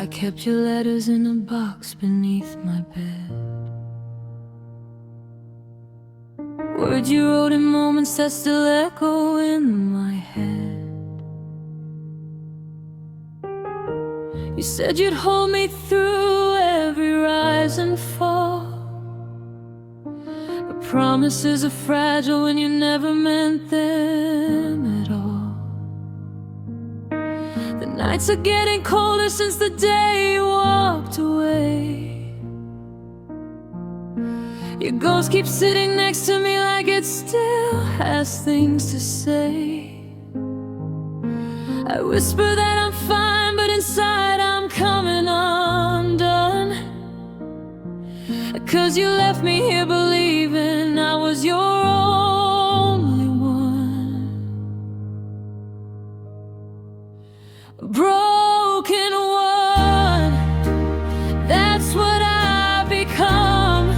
I kept your letters in a box beneath my bed. Words you wrote in moments that still echo in my head. You said you'd hold me through every rise and fall, but promises are fragile when you never meant them at all. The nights are getting colder since the day you walked away. Your ghost keeps sitting next to me like it still has things to say. I whisper that I'm fine, but inside I'm coming undone. 'Cause you left me here believing I was your only one. A broken one, that's what I've become.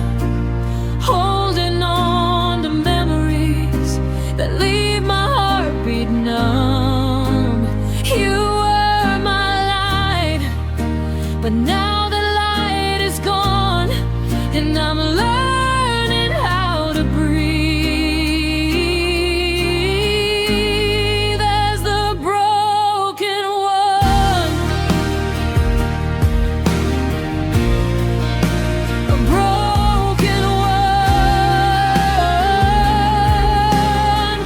Holding on to memories that leave my heartbeat numb. You were my light, but now the light is gone, and I'm learning how to breathe as the broken one. A broken one,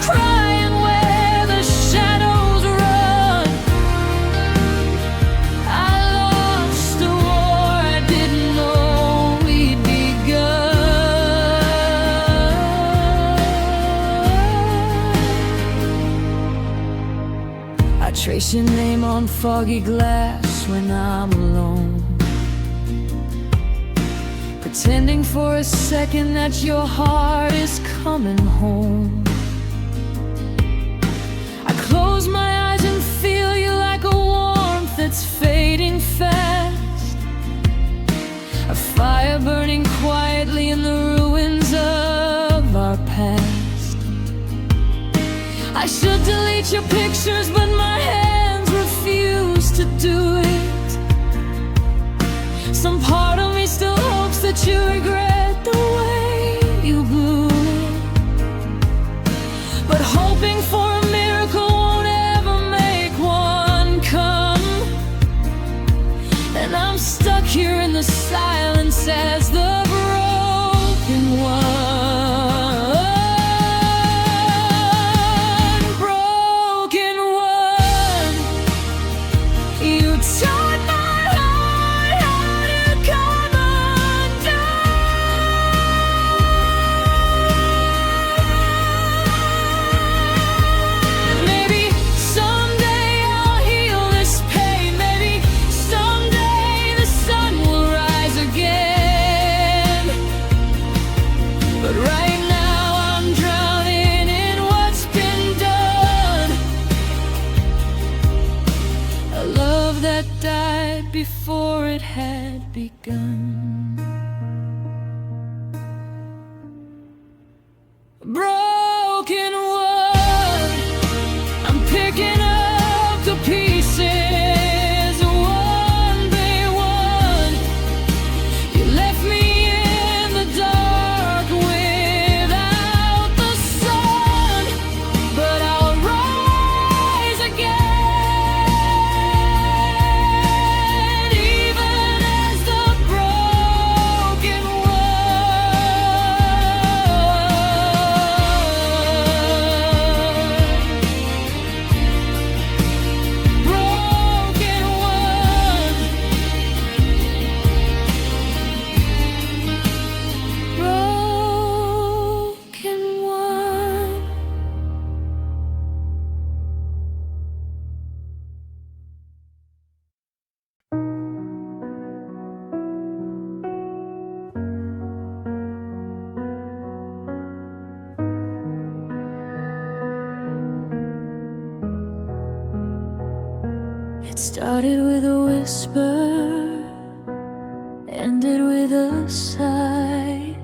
crying where the shadows run. I lost a war I didn't know we'd begun. I trace your name on foggy glass when I'm alone, pretending for a second that your heart is coming home. I close my eyes and feel you like a warmth that's fading fast. A fire burning quietly in the ruins of our past. I should delete your pictures, but my hands refuse to do it. Some part of me still hopes that you regret the way you blew it. But hoping for a miracle won't ever make one come. And I'm stuck here in the silence as the broken one. Broken one, you taught my heart how to come undone. Maybe someday I'll heal this pain. Maybe someday the sun will rise again. But right now I'm drowning in what's been done. A love that died before it had begun. Broken one, I'm picking up the pieces one by one. You left me in the dark without the sun, but I'll rise again, even as the broken It started with a whisper, ended with a sigh.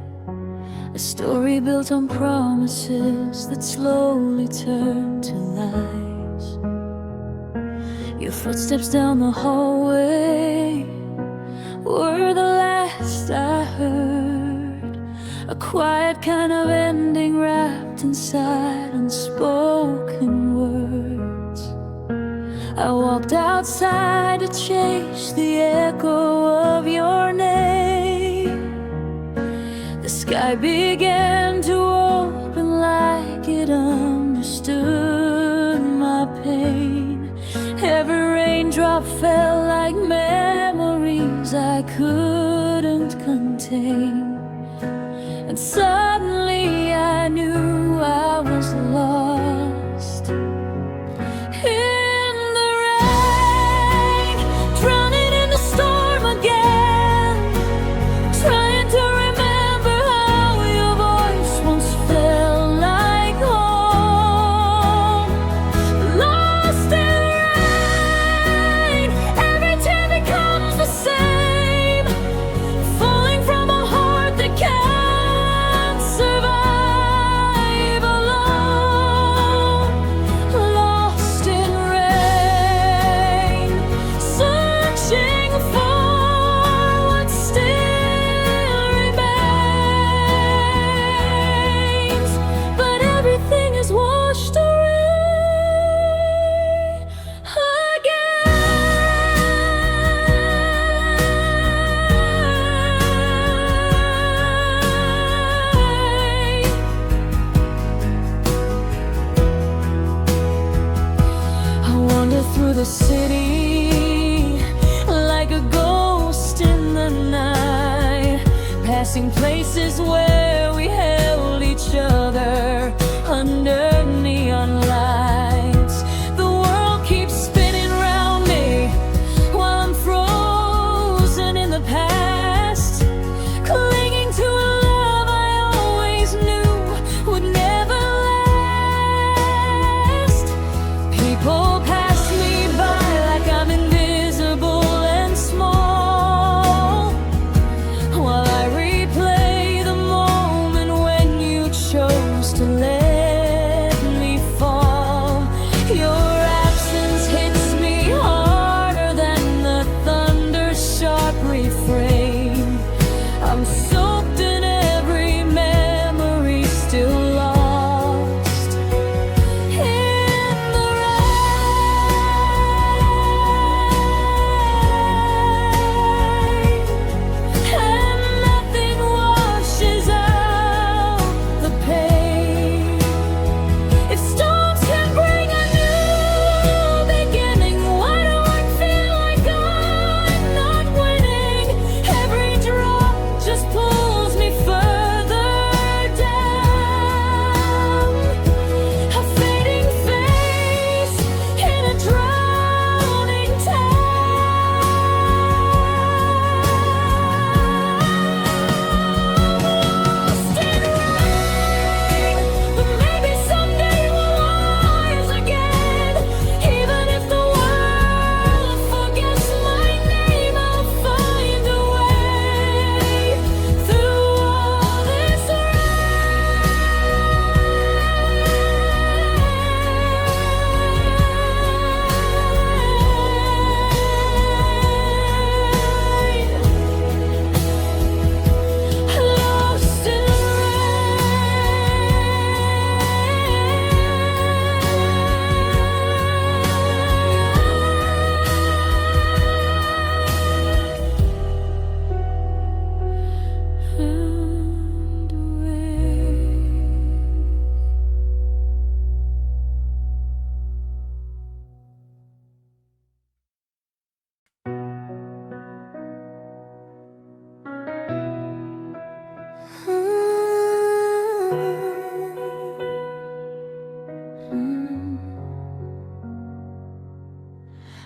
A story built on promises that slowly turned to lies. Your footsteps down the hallway were the last I heard. A quiet kind of ending wrapped inside unspoken words. I walked outside to chase the echo of your name. The sky began to open like it understood my pain. Every raindrop felt like memories I couldn't contain. And suddenly I knew I was lost in the rain, drowning in the storm again, trying to remember how your voice once felt like home. Lost in rain, every tear becomes the same, falling from a heart that can't survive alone. Lost in rain, searching for what still remains, but everything is washed away again. I wander through the city like a ghost in the night, passing places where we held each other under neon lights. The world keeps spinning round me while I'm frozen in the past, clinging to a love I always knew would never last. People pass me by like I'm invisible and small, while I replay the moment when you chose to let me fall. Your absence hits me harder than the thunder's sharp refrain. I'm soaked in every memory still lost in the rain, and nothing washes out the pain. If storms can bring a new beginning, why do I feel like I'm not winning? Every drop just pulls me further down, a fading face in a drowning town. Lost in rain, but maybe someday we'll rise again. Even if the world forgets my name, I'll find a way through all this rain. Lost in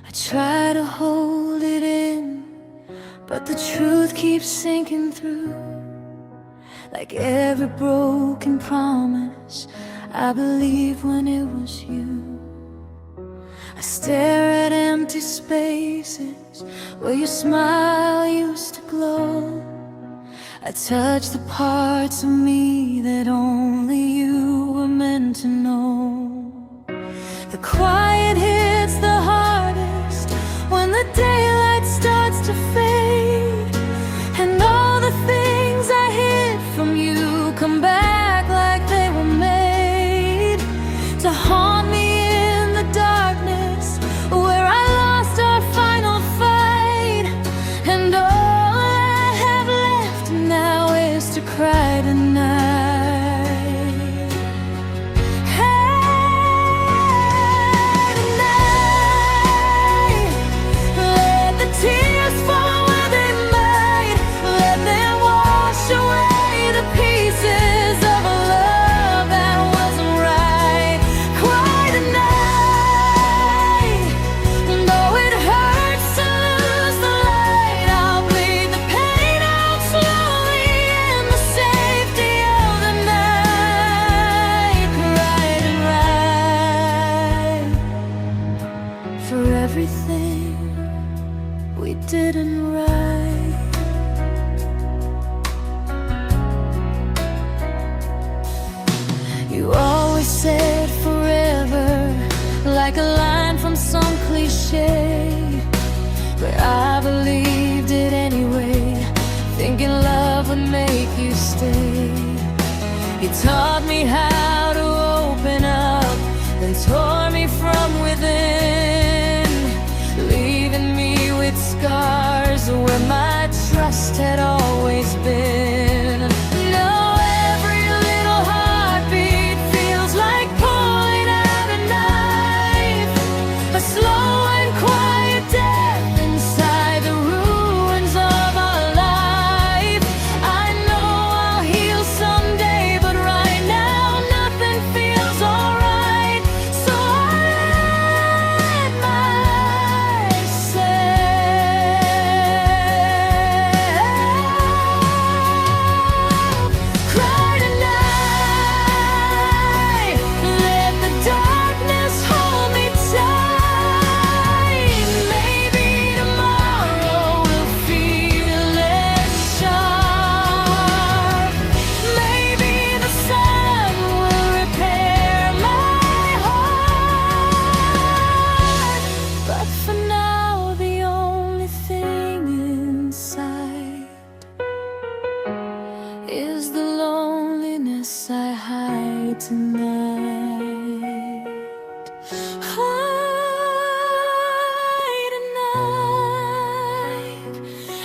I try to hold it in, but the truth keeps sinking through. Like every broken promise I believed when it was you. I stare at empty spaces where your smile used to glow. I touch the parts of me that only you were meant to know. The quiet hits the hardest we didn't write. You always said forever, like a line from some cliche, but I believed it anyway, thinking love would make you stay. You taught me how to open up, then tore me from within, leaving me with scars where my trust had always been. Now every little heartbeat feels like pulling out a knife, a slow and quiet death inside the ruins of our life. I know I'll heal someday, but right now nothing feels alright. So I let myself cry tonight. Let the darkness hold me tight. Maybe tomorrow will feel less sharp. Maybe the sun will repair my heart. But for now, the only thing inside is the loneliness I hide tonight. Hide tonight.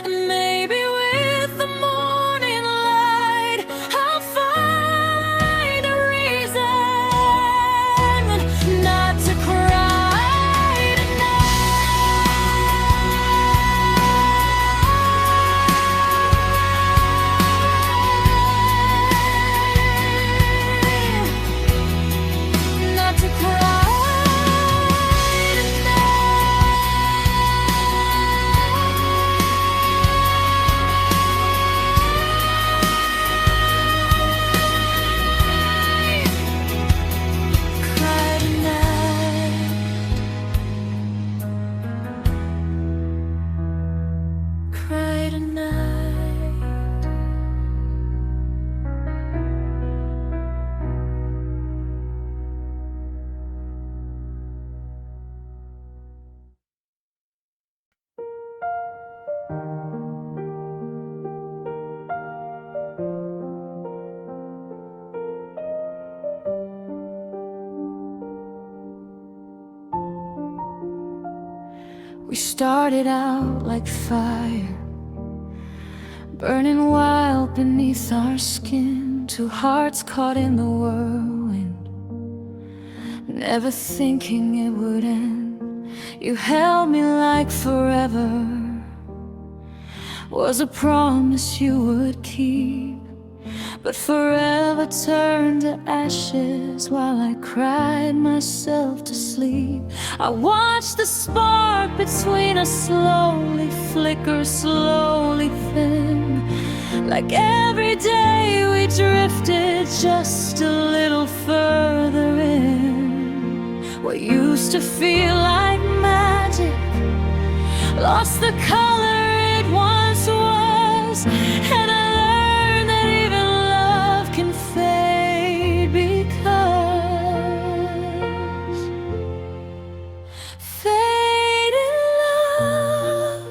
And maybe with the morning light, I'll find a reason not to cry tonight. Not to cry tonight. Cry tonight. Cry tonight. We started out like fire, burning wild beneath our skin, two hearts caught in the whirlwind, never thinking it would end. You held me like forever was a promise you would keep, but forever turned to ashes while I cried myself to sleep. I watched the spark between us slowly flicker, slowly thin, like every day we drifted just a little further in. What used to feel like magic lost the color it once was, and I learned that even love can fade, because faded love,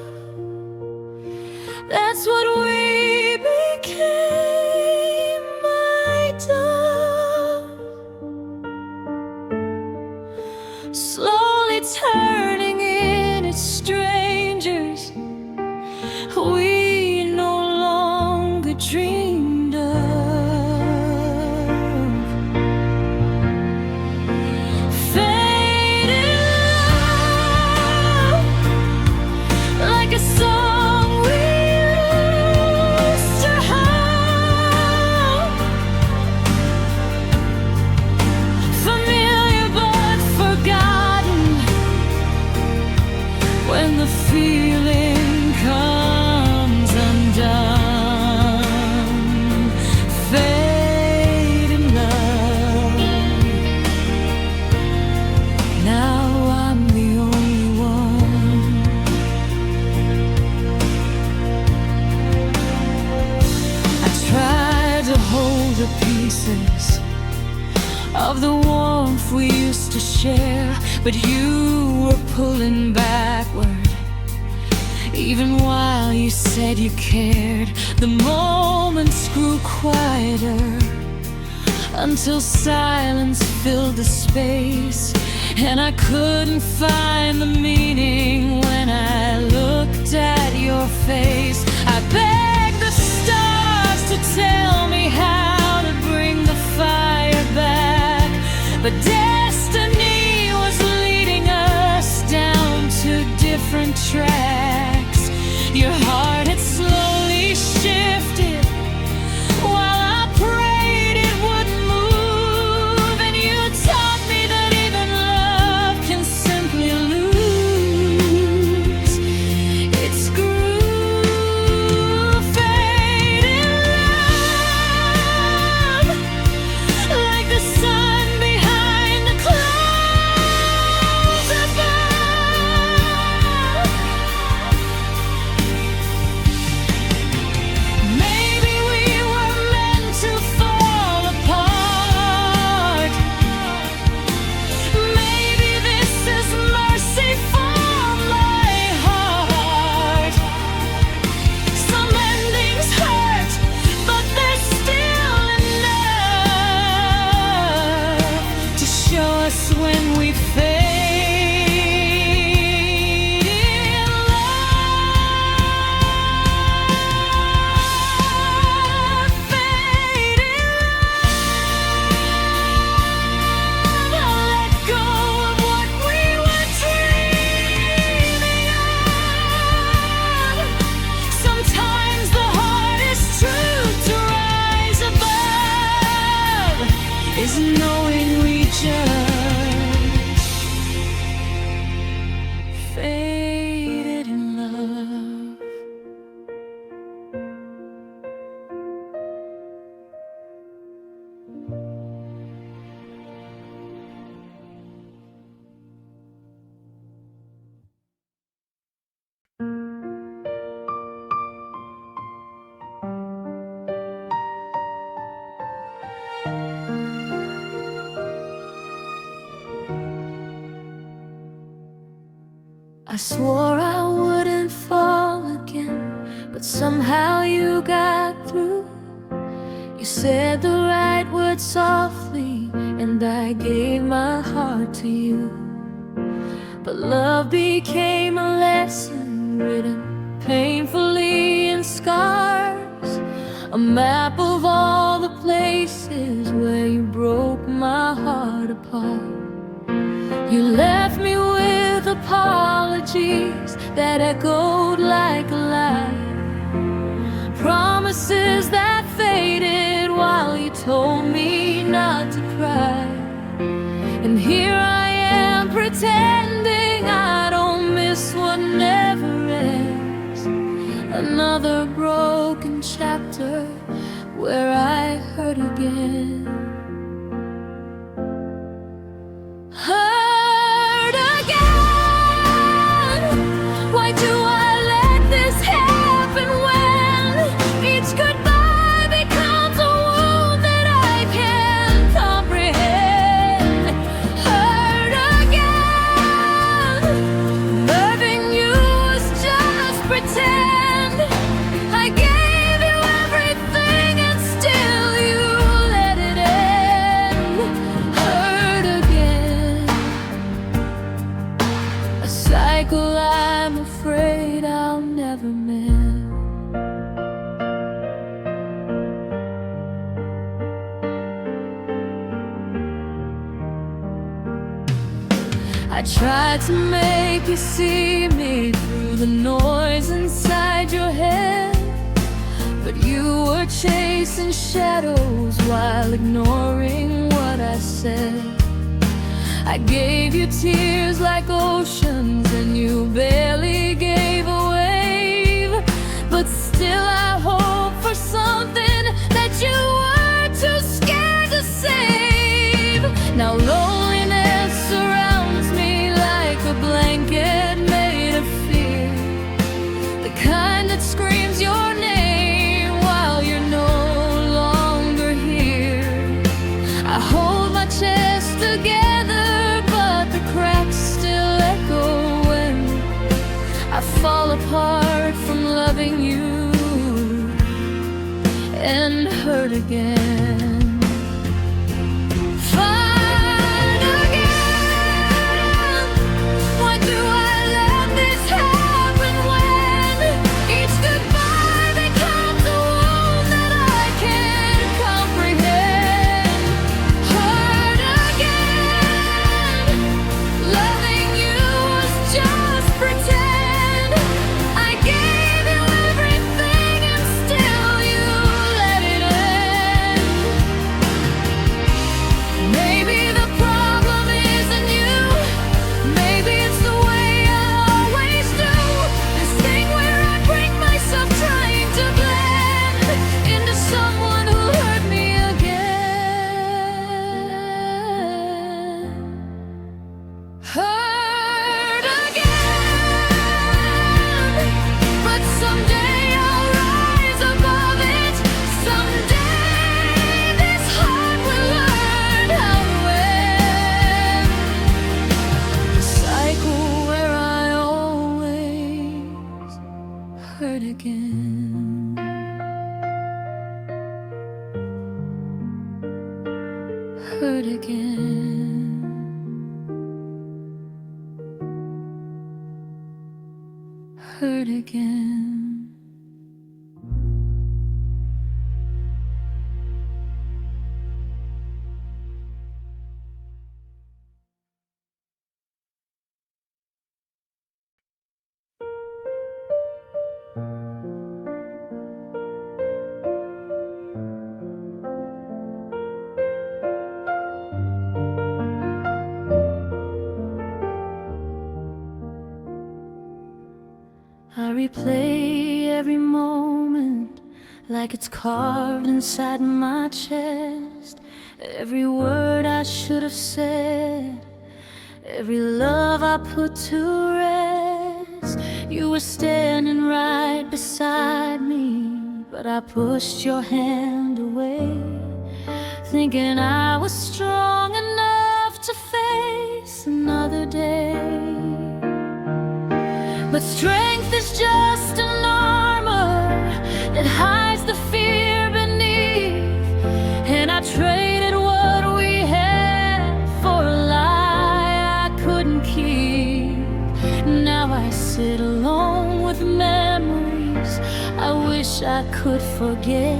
that's what we became, my dove. Slowly turning in its strangers we no longer dreamed of. Faded love, like a song we the pieces of the warmth we used to share, but you were pulling backward. Even while you said you cared, the moments grew quieter until silence filled the space, and I couldn't find the meaning when I looked at your face. I begged the stars to tell me how to bring the fire back, but destiny was leading us down to different tracks. Your heart had slowly shifted while I prayed it wouldn't move, and you taught me that even love can simply lose its groove. Fading love, like the sun behind the clouds above. Maybe we were meant to fall apart. Maybe this is mercy for my heart. Some endings hurt, but there's still enough to show us when we fade in love. Fade in love. I'll let go of what we were dreaming of. Sometimes the hardest truth to rise above is knowing we just faded in love. I swore I wouldn't fall again, but somehow you got through. You said the right words softly, and I gave my heart to you. But love became a lesson written painfully in scars, a map of all the places where you broke my heart apart. You left me with apologies that echoed like a lie, promises that faded while you told me not to cry. And here I am pretending I don't miss what never ends, another broken chapter where I hurt again. Hurt again. Why do I let this happen when each goodbye becomes a wound that I can't comprehend? Hurt again. Loving you was just pretend. I gave you everything and still you let it end. Hurt again. A cycle I'm afraid I'll never mend. I tried to make you see me through the noise inside your head, but you were chasing shadows while ignoring what I said. I gave you tears like oceans and you barely gave a wave, but still I hope for something that you were too scared to save. Now loneliness surrounds me like a blanket made of fear, the kind that screams your name while you're no longer here. loving you and hurt again. Fight again. Why do I let this happen when each goodbye becomes a wound that I can't comprehend? Hurt again. Loving you was just pretend. I gave you everything and still you let it end. Maybe the problem isn't you. Maybe it's the way I always do. This thing where I break myself trying to blend into someone who hurt me again. Hurt again. But someday I'll rise above it. Someday this heart will learn how to end. The cycle where I always hurt again. Hurt again. Hurt again. I replay every moment like it's carved inside my chest. Every word I should have said, every love I put to rest. You were standing right beside me, but I pushed your hand away, thinking I was strong enough to face another day. But strength is just an armor that hides the fear beneath. And I traded what we had for a lie I couldn't keep. Now I sit alone with memories I wish I could forget.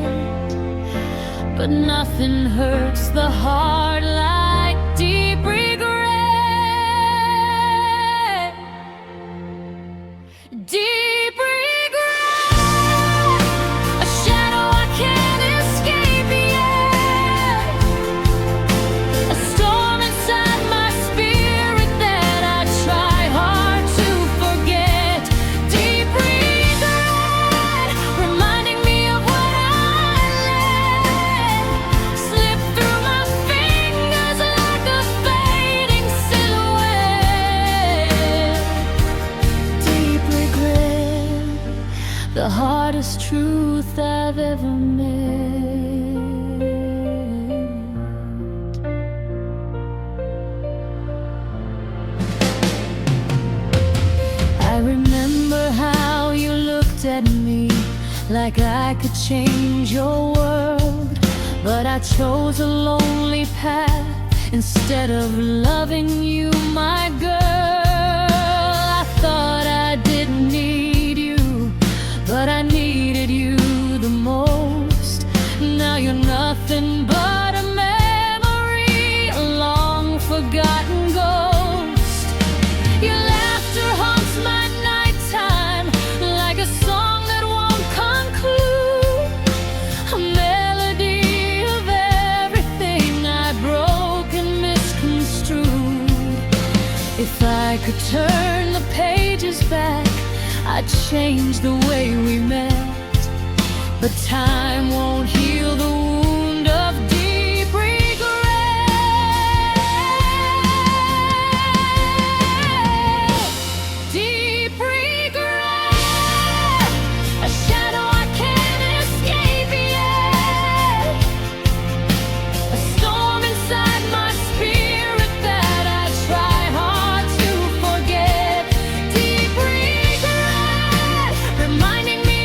But nothing hurts the heart like deep regret. Deep regret, a shadow I can't escape yet, a storm inside my spirit that I try hard to forget. Deep regret, reminding me of what I let slip through my fingers like a fading silhouette. Deep regret, the hardest truth I've ever met. I remember how you looked at me like I could change your world, but I chose a lonely path instead of loving you, my girl. I thought I didn't need you, but I needed you the most. Now you're nothing but a memory, a long forgotten ghost. Your laughter haunts my nighttime like a song that won't conclude, a melody of everything I broke and misconstrued. If I could turn the pages back, I'd change the way we met. But time won't heal the wound of deep regret. Deep regret, a shadow I can't escape yet, a storm inside my spirit that I try hard to forget. Deep regret, reminding me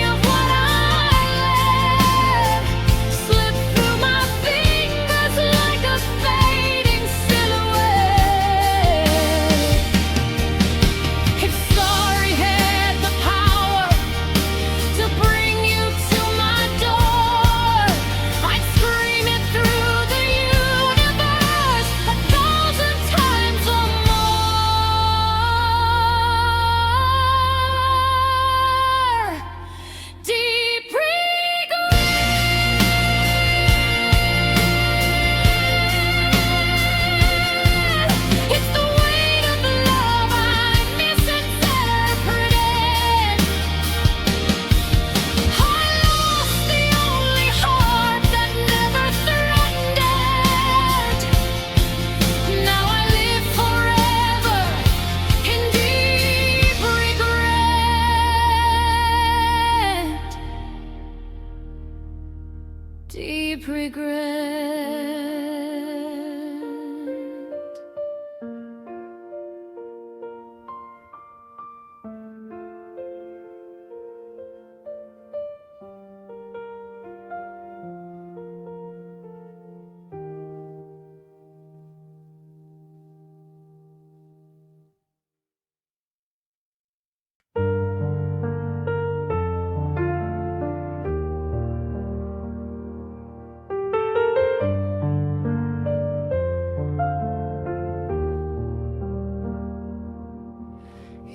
regret.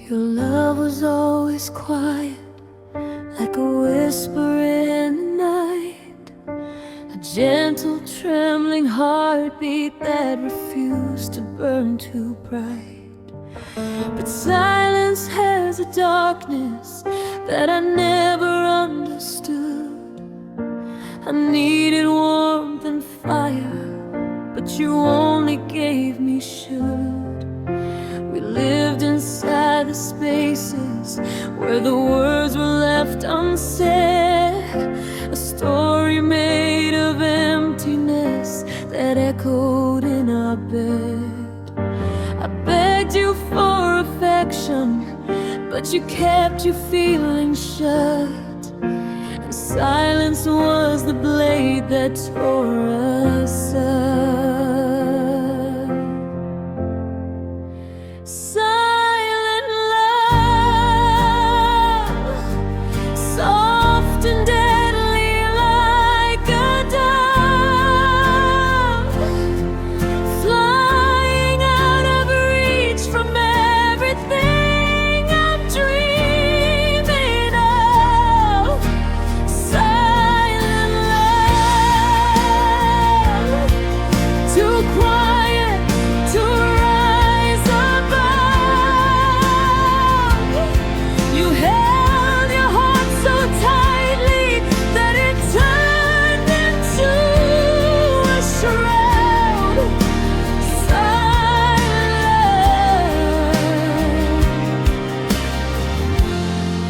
Your love was always quiet, like a whisper in the night, a gentle trembling heartbeat that refused to burn too bright. But silence has a darkness that I never understood. I needed warmth and fire, but you only gave me should. We lived inside the spaces where the words were left unsaid, a story made of emptiness that echoed in our bed. I begged you for affection, but you kept your feelings shut, and silence was the blade that tore us up. Silent love, soft and deadly like a dove, flying out of reach from everything I'm dreaming of. Silent love, too quiet to rise above. You held your heart so tightly that it turned into a shroud. Silent,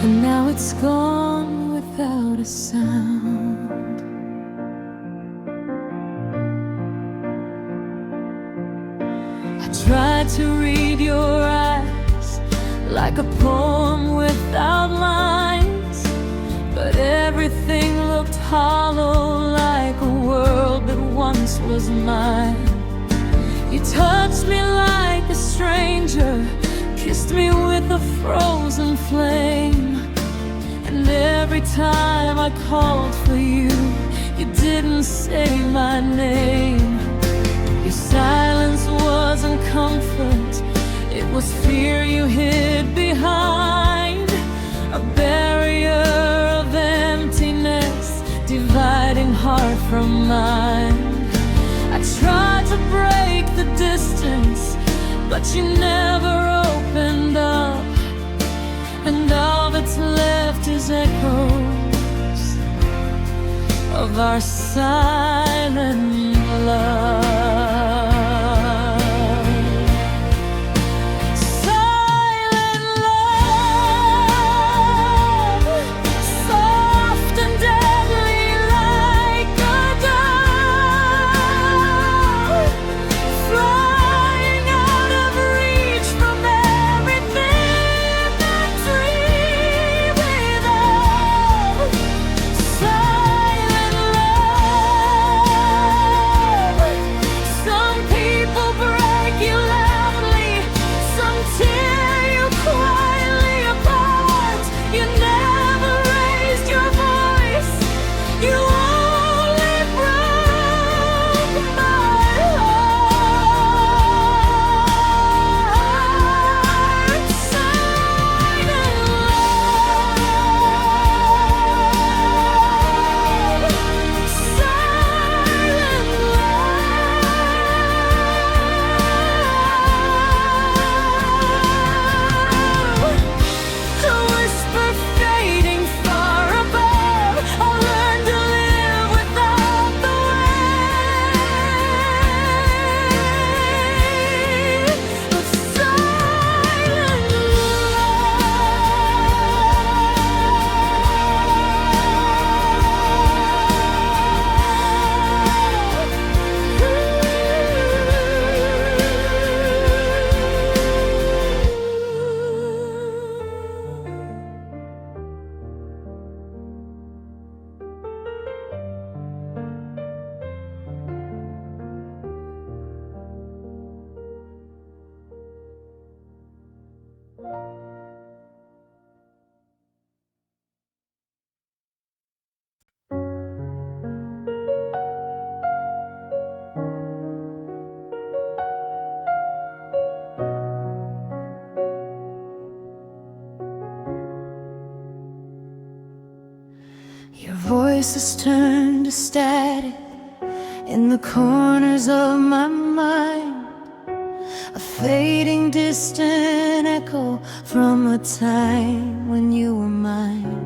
and now it's gone without a sound. I tried to read your eyes like a poem without lines, but everything looked hollow, like a world that once was mine. You touched me like a stranger, kissed me with a frozen flame, and every time I called for you, you didn't say my name. Your silence wasn't comfort, it was fear you hid behind, a barrier of emptiness dividing heart from mind. I tried to break the distance, but you never opened up, and all that's left is echoes of our silent love. Silent love, soft and deadly like a dove, flying out of reach from everything I'm dreaming of. Silent love, voices turn to static in the corners of my mind, a fading distant echo from a time when you were mine.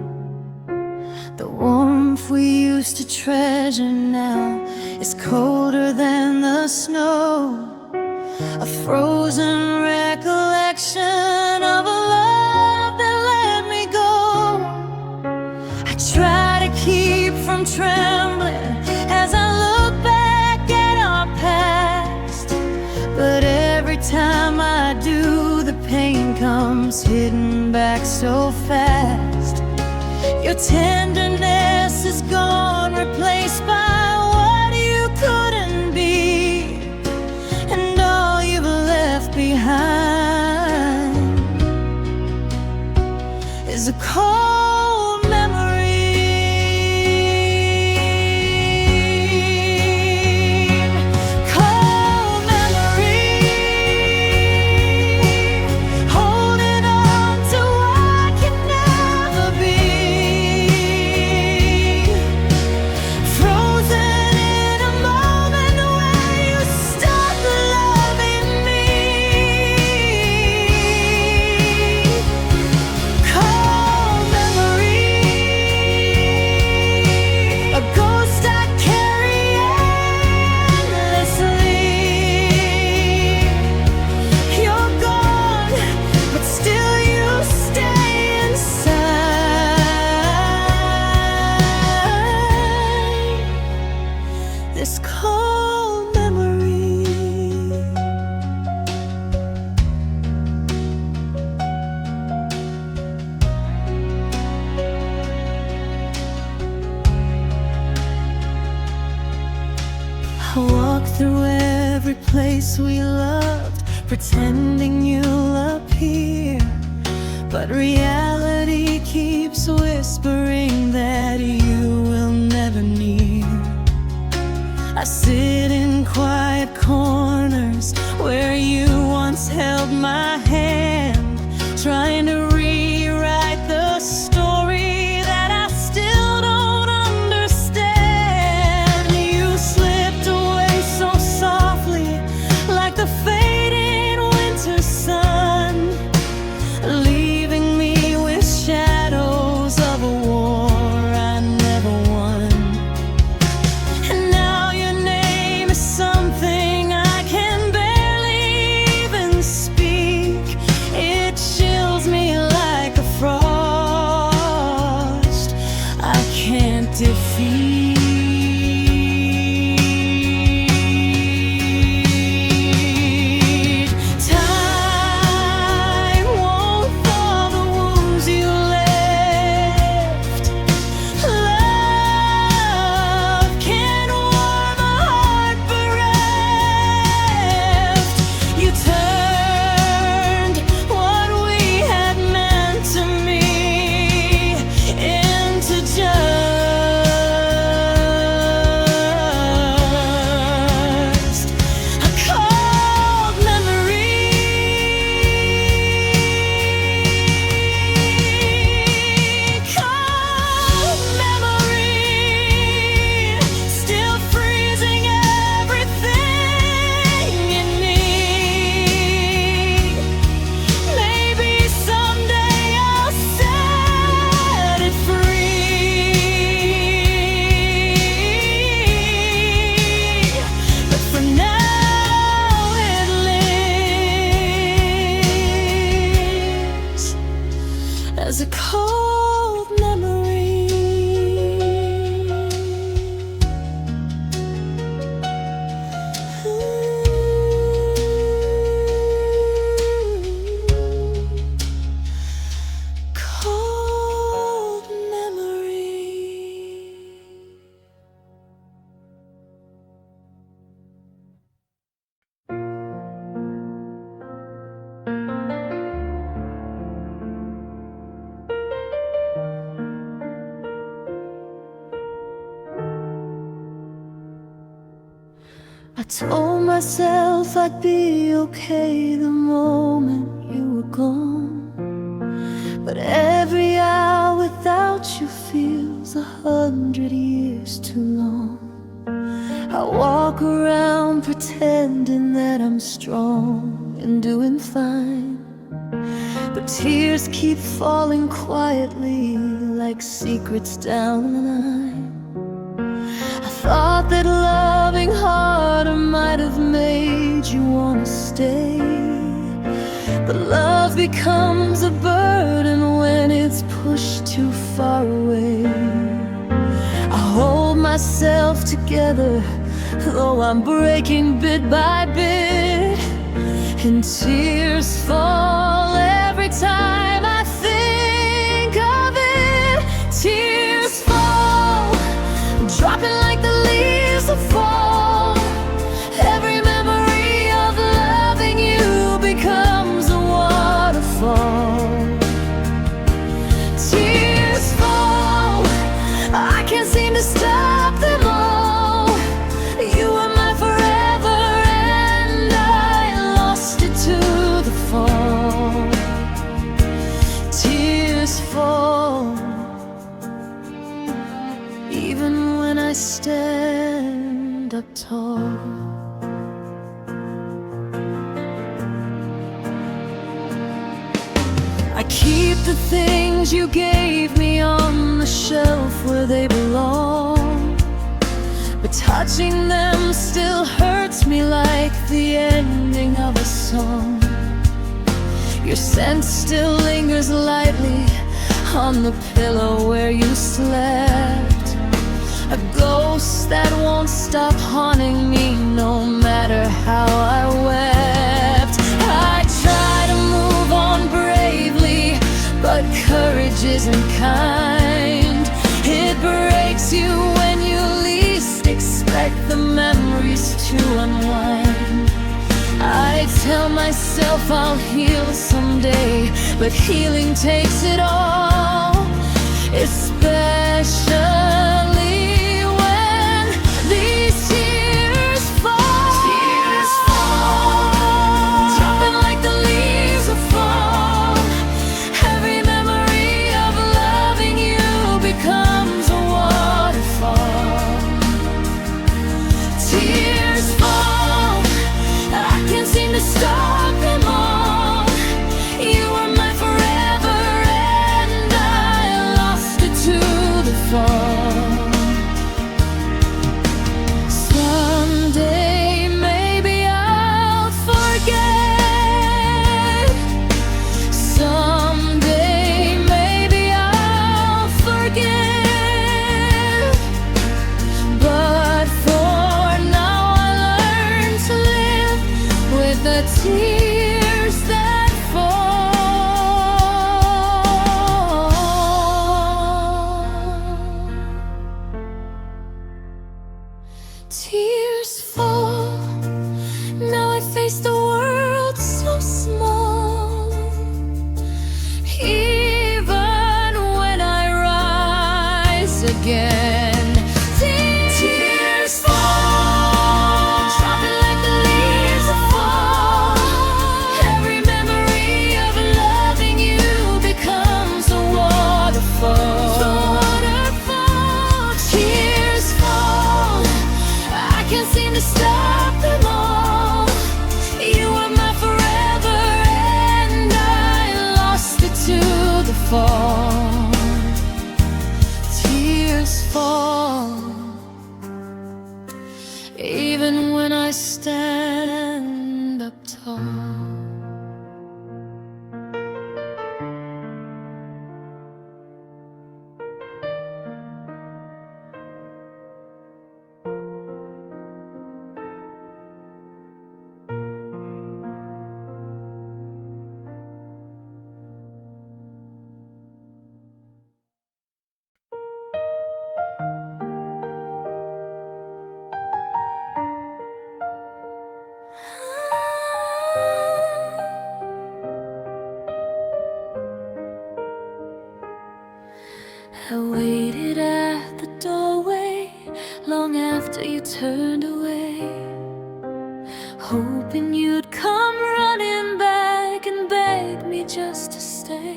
The warmth we used to treasure now is colder than the snow, a frozen recollection of a love that let me go. I try to keep from trembling as I look back at our past, but every time I do, the pain comes hitting back so fast. Your tenderness is gone, replaced by what you couldn't be, and all you've left behind is a cold memory. Cold memory, holding on to what can never be, frozen in a moment where you stopped loving me. Cold memory, a ghost I carry endlessly. You're gone, but still you stay inside this cold memory. I walk through every place we loved, pretending you'll appear, but reality keeps whispering that you will never near. I sit in quiet corners where you once held my hand, trying to rewrite the story that I still don't understand. You slipped away so softly, like the fading winter sun, leaving me with shadows of a war I never won. And now your name is something I can barely even speak. It chills me like a frost I can't defeat. Time won't thaw the wounds you left. Love can warm a heart bereft. You turned what we had meant to me into just a cold memory. Cold memory, still freezing everything in me. Maybe someday I'll set it free, but for now it lives as a cold memory. Cold memory. I told myself I'd be okay the moment you were gone, but every hour without you feels 100 years pretending that I'm strong and doing fine, but tears keep falling quietly like secrets down the line. I thought that loving harder might have made you wanna stay, but love becomes a burden when it's pushed too far away. I hold myself together, though I'm breaking bit by bit, and tears fall every time I think of it. Tears fall, dropping like the leaves that fall. Every memory of loving you becomes a waterfall. Tears fall, I can't seem to stop them all. You were my forever and I lost it to the fall. Tears fall, even when I stand up tall. I keep the things you gave me on the shelf where they belong, but touching them still hurts me like the ending of a song. Your scent still lingers lightly on the pillow where you slept, a ghost that won't stop haunting me no matter how I wept. I try to move on bravely, but courage isn't kind. It breaks you when you least expect the memories to unwind. I tell myself I'll heal someday, but healing takes it all, especially when these tears fall. Tears fall, dropping like the leaves that fall. Every memory of loving you becomes a waterfall. Tears fall, I can't seem to stop them all. You were my forever and I lost it to the fall. Someday maybe I'll forget. Someday maybe I'll forgive. But for now I learn to live with the tears that fall. Tears fall, now I face the world so small. Even when I rise again, tears fall, dropping like the leaves that fall. Every memory of loving you becomes a waterfall. Tears fall, I can't seem to stop them all. You were my forever and I lost it to the fall. Tears fall, even when I stand up tall. I waited at the doorway long after you turned away, hoping you'd come running back and beg me just to stay.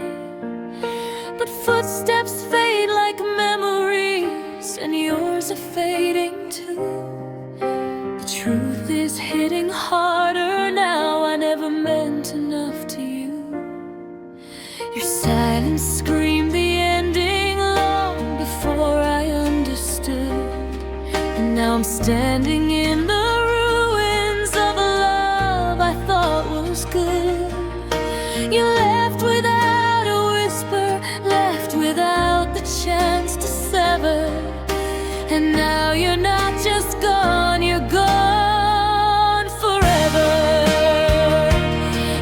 But footsteps fade like memories, and yours are fading too. The truth is hidden I'm standing in the ruins of a love I thought was good. You left without a whisper, left without the chance to sever. And now you're not just gone, you're gone forever.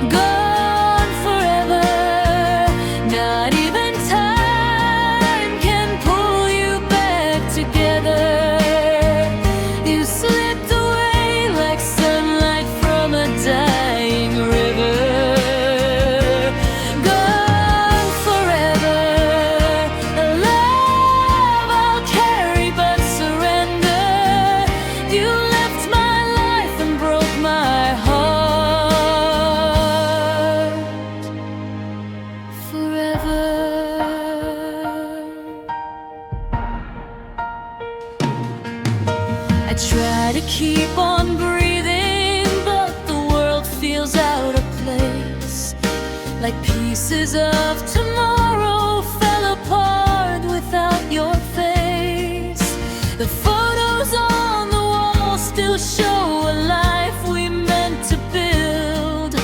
Gone forever. Not even time can pull you back together. You slipped away like sunlight from a dying river. Gone forever. A love I'll carry but surrender. You left my life and broke my heart forever. I try to keep on breathing, but the world feels out of place. Like pieces of tomorrow fell apart without your face. The photos on the wall still show a life we meant to build.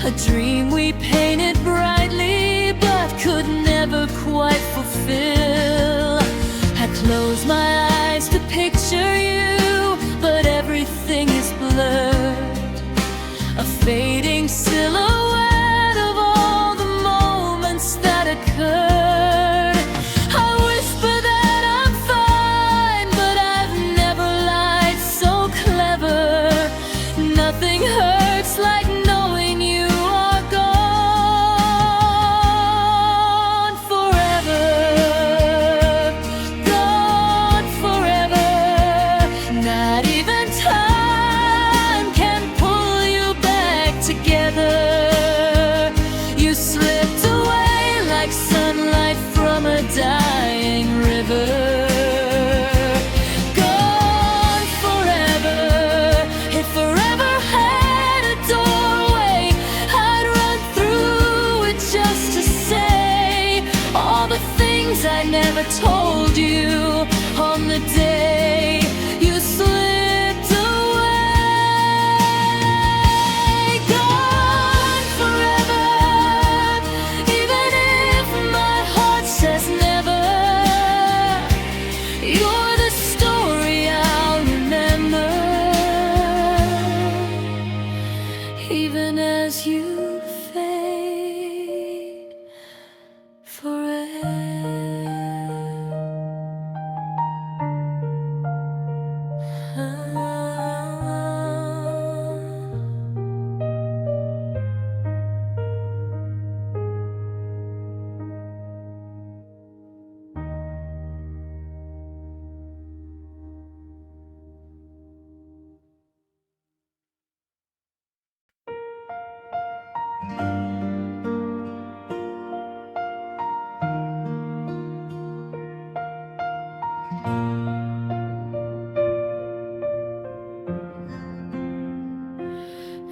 A dream we painted brightly but could never quite fulfill. I close my eyes to picture you, but everything is blurred. A fading silhouette of all the moments that occurred. I whisper that I'm fine, but I've never lied so clever. Nothing hurts like knowing you are gone forever. Gone forever. Not even time can pull you back together. You slipped away like sunlight from a dying river. Gone forever. If forever had a doorway, I'd run through it just to say all the things I never told you on the day you slipped away. Gone forever. Even if my heart says never, you're the story I'll remember. Even as you fade forever.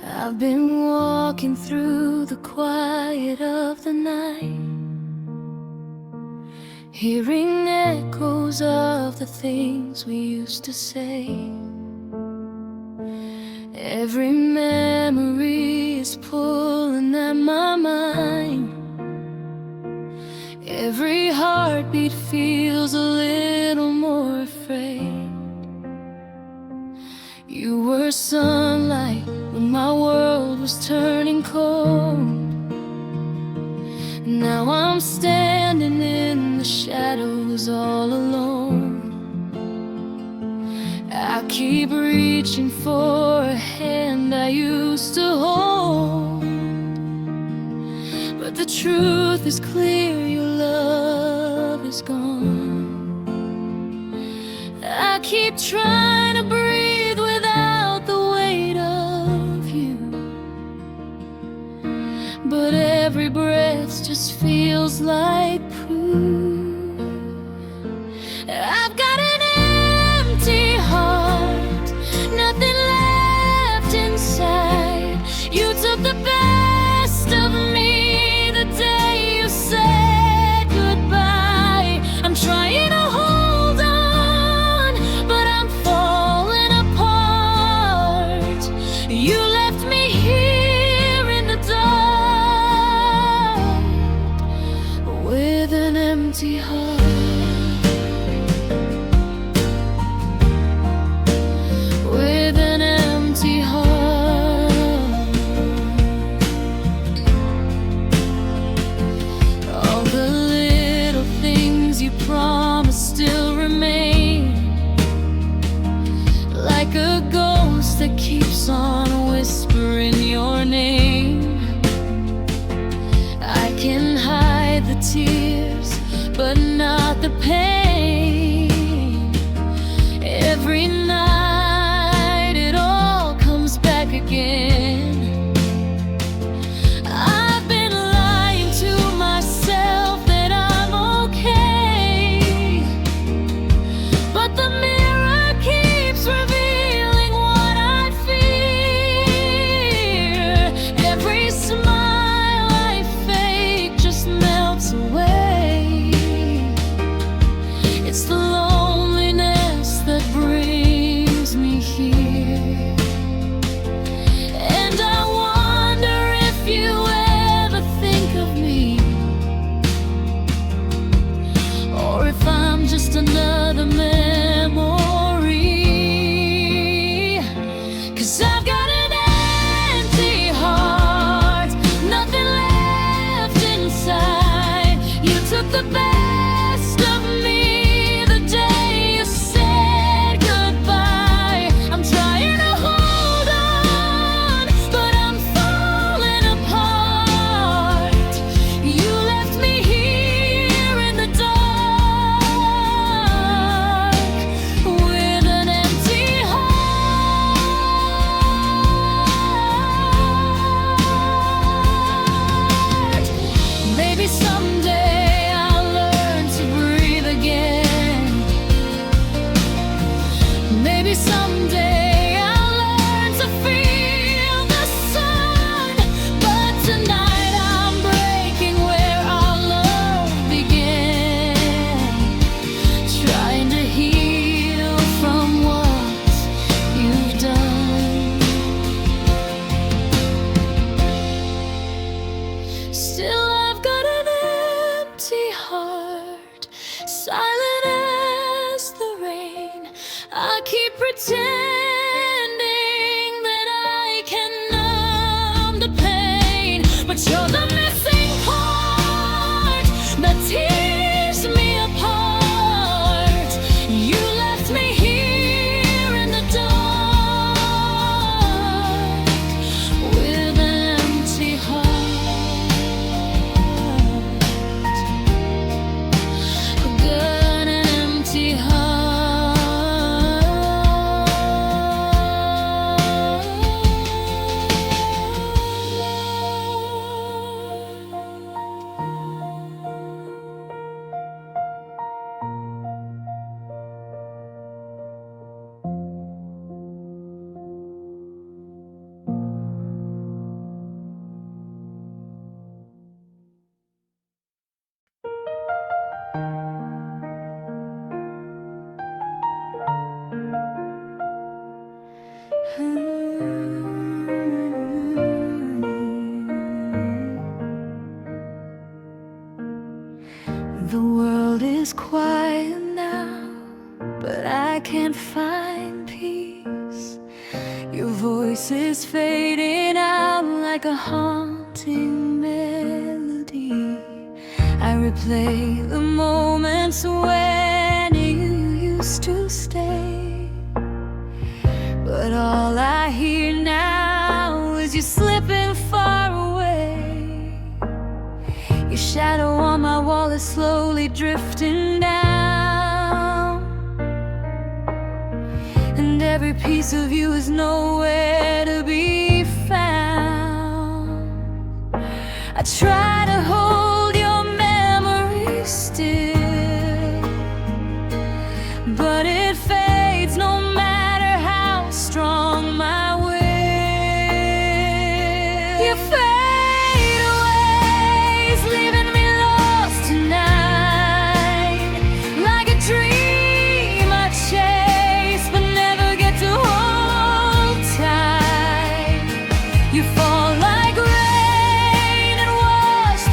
I've been walking through the quiet of the night, hearing echoes of the things we used to say. Every memory is pulling at my mind. Every heartbeat feels a little more afraid. You were sunlight when my world was turning cold. Now I'm standing in the shadows all alone. I keep reaching for a hand I used to hold, but the truth is clear, your love is gone. I keep trying to breathe without the weight of you, but every breath just feels like proof. I've got an empty heart, nothing left inside. You took the best of me the day you said goodbye. I'm trying to hold on, but I'm falling keep pretending that I can numb the pain, but you're the missing part that tears me apart. You left me here in the dark with an empty heart. Got an empty heart. The world is quiet now, but I can't find peace. Your voice is fading out like a haunting melody. I replay the moments when you used to stay, but all I hear now is you slipping far away. Your shadow on my wall is slowly drifting down, and every piece of you is nowhere to be found. I try to hold your memory still, but it fades no matter how strong my will. You fade away, leaving me lost tonight, like a dream I chase but never get to hold tight. You fall like rain and wash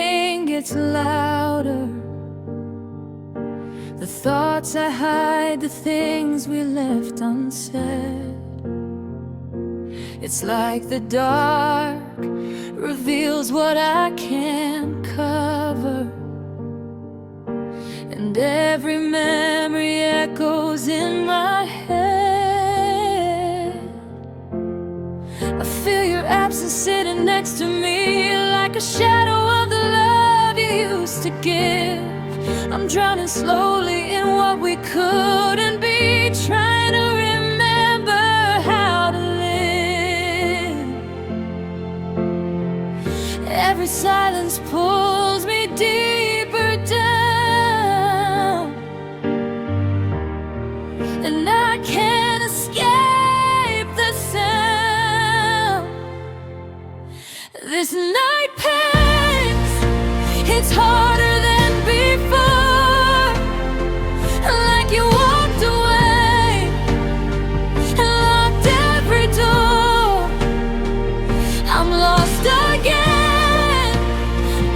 pain gets louder, the thoughts I hide, the things we left unsaid. It's like the dark reveals what I can't cover, and every memory echoes in my head. I feel your absence sitting next to me, like a shadow of the love you used to give. I'm drowning slowly in what we couldn't be, trying to remember how to live. Every silence pulls me deeper down, and I can't escape the sound. This night pains, it's harder than before, like you walked away and locked every door. I'm lost again,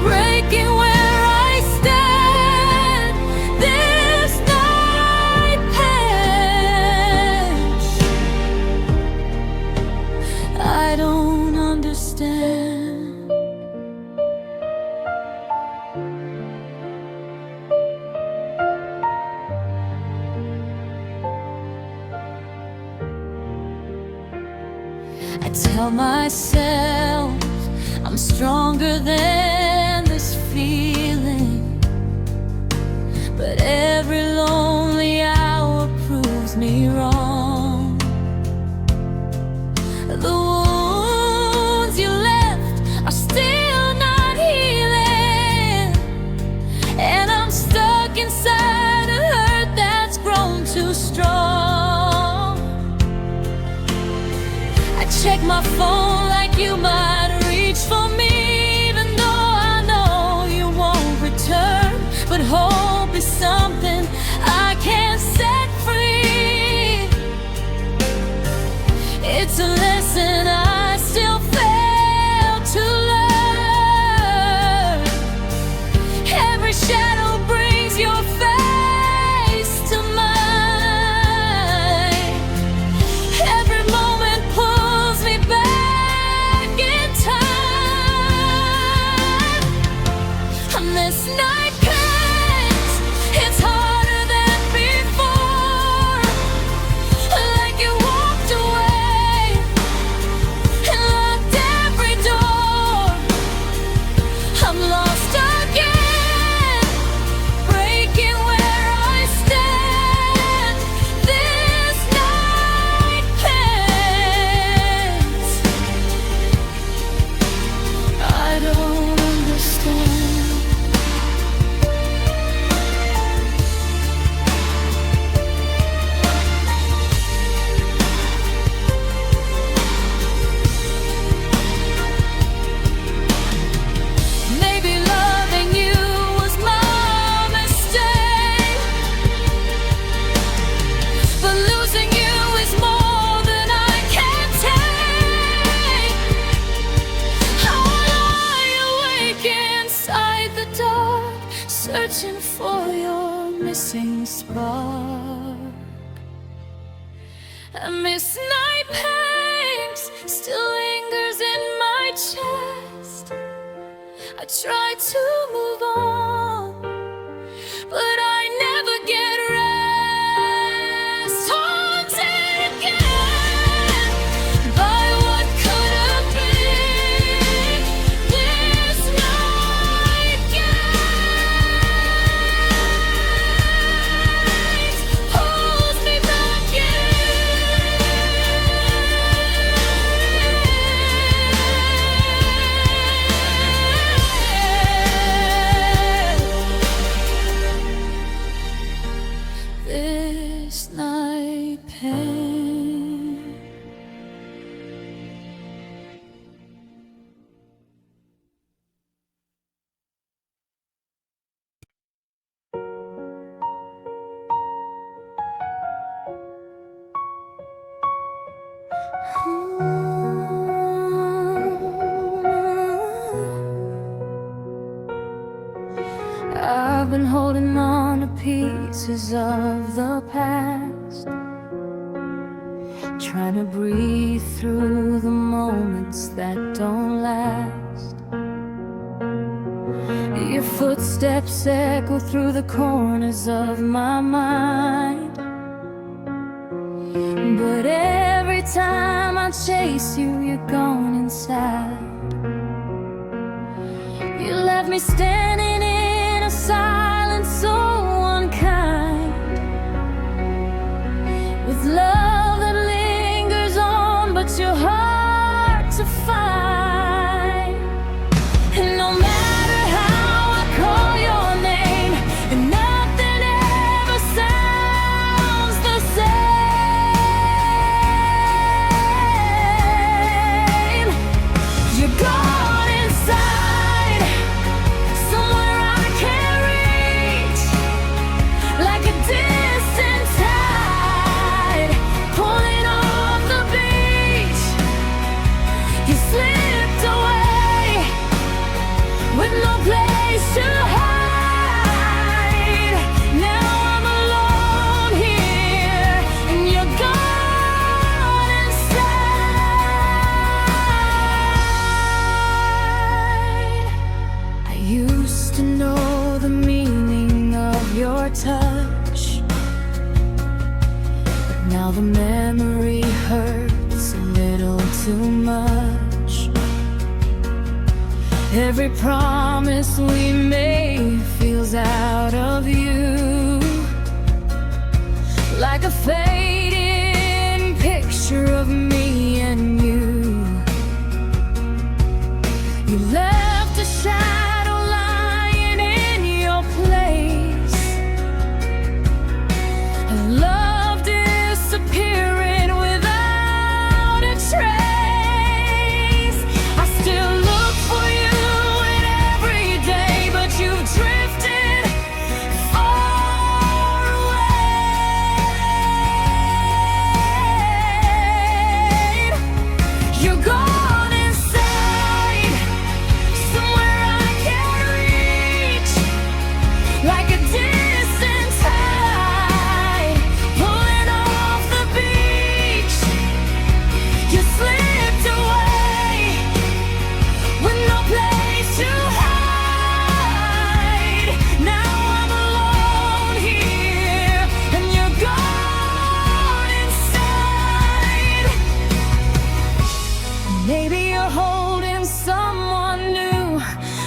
breaking where I stand. This night pains, I don't understand. I tell myself I'm stronger than this feeling, but every lonely hour proves me wrong. The wounds you left are still not healing, and I'm stuck inside a hurt that's grown too strong. I check my phone like you might reach for me, even though I know you won't return. But hope is something I can't set free. It's a lesson I still fail to learn. Every shadow brings your face to mine. Every moment pulls me back in time. And this night pains, it's harder than before, like you walked away and locked every door. I'm lost again, breaking where I stand. This night pains, I don't understand. Maybe loving you was my mistake, but losing you is more than I can take. I'll lie awake inside the dark, searching for your missing spark. And midnight pains still lingers in my chest. I try to move on, but I never get rest. Haunted again by what could have been. This night gaze pulls me back in. I've been holding on to pieces of the past, trying to breathe through the moments that don't last. Your footsteps echo through the corners of my mind, but every time I chase you, you're gone inside. You left me standing in a silence so unkind, with love that lingers on, but you're hard to find. And no matter how I call your name, and nothing ever sounds the same. You're gone inside, somewhere I can't reach, like a distant tide pulling off the beach. You slipped away with no place to hide. Now I'm alone here, and you're gone inside. I used to know the meaning of your touch, but now the memory hurts a little too much. Every promise we made feels out of view, like a fading picture of me and you. You left a shadow lying in your place, a love disappearing without a trace. I still look for you in every day, but you've drifted far away. You're gone inside, somewhere I can't reach, like a distant tide pulling off the beach. You slipped away with no place to hide. Now I'm alone here, and you're gone inside. Maybe you're holding someone new,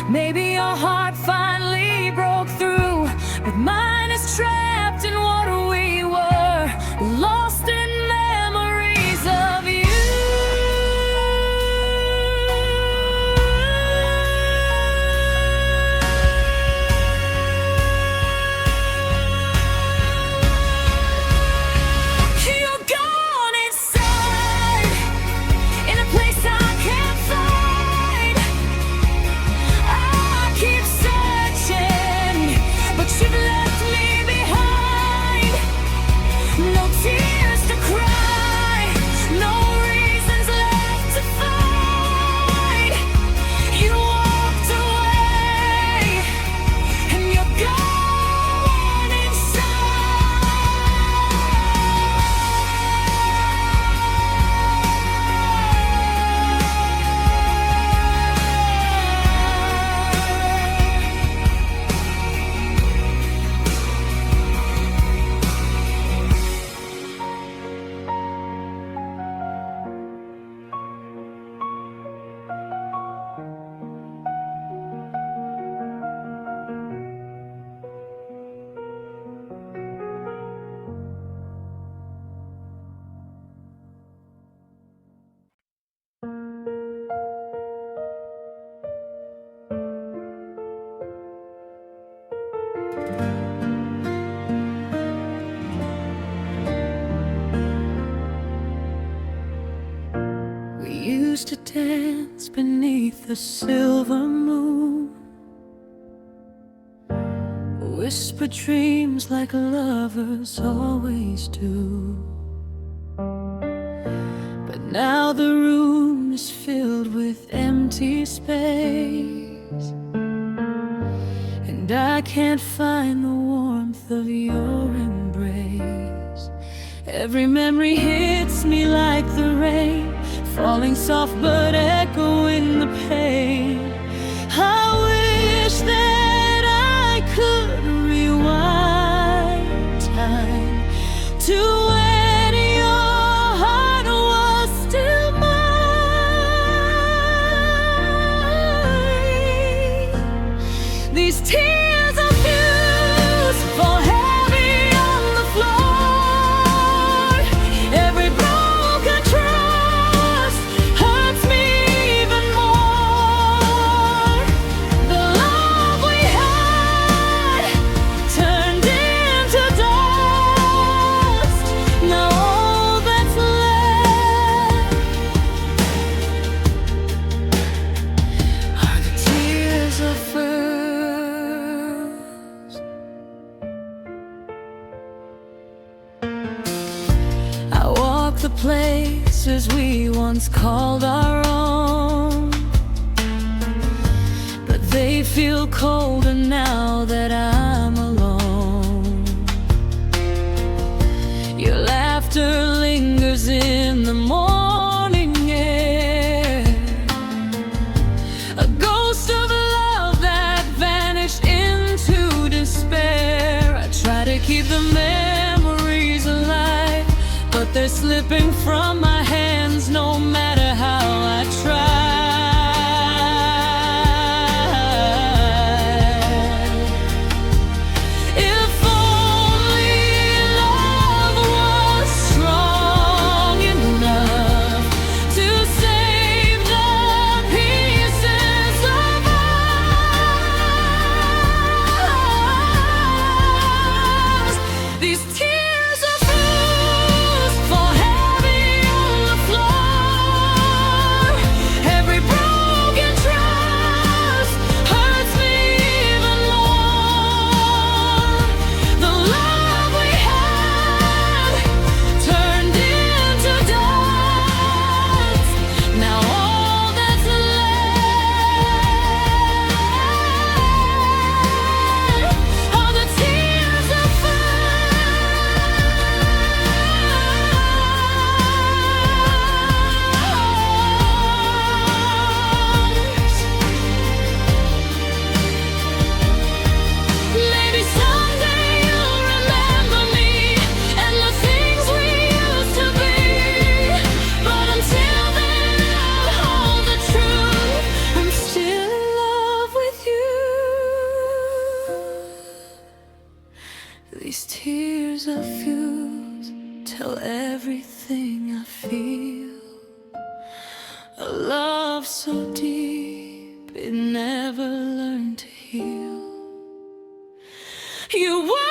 maybe your heart finally broke through, but mine is trapped in what we were, lost in memories of you. You're gone inside, in a place I can't find. I keep searching, but you've left me behind. No tears to cry, no reasons left to find. You walked away, and you're gone We used to dance beneath the silver moon, whisper dreams like lovers always do. But now the room is filled with empty space, and and I can't find the warmth of your embrace. Every memory hits me like the rain, falling soft but echoing the pain. I wish that I could rewind time to when your heart was still mine. These tears of yours fall heavy on the floor. Every broken trust hurts me even more. The love we had turned into dust. Now all that's left are the tears of first. I walk the places we once called our own, but they feel colder now that I'm alone. Your laughter lingers in the morning air, a ghost of love that vanished into despair. I try to keep the memories alive, but they're slipping from my hands no matter how I try. If only love was strong enough to save the pieces of us. These tears of yours fall heavy on the floor. Every broken trust hurts me even more. The love we had turned into dust. Now all that's left are the tears of maybe someday you'll remember me and the things we used to be. But until then, I'll hold the truth. I'm still in love with you. These tears of yours tell everything I feel. A love so deep it never learned to heal. You were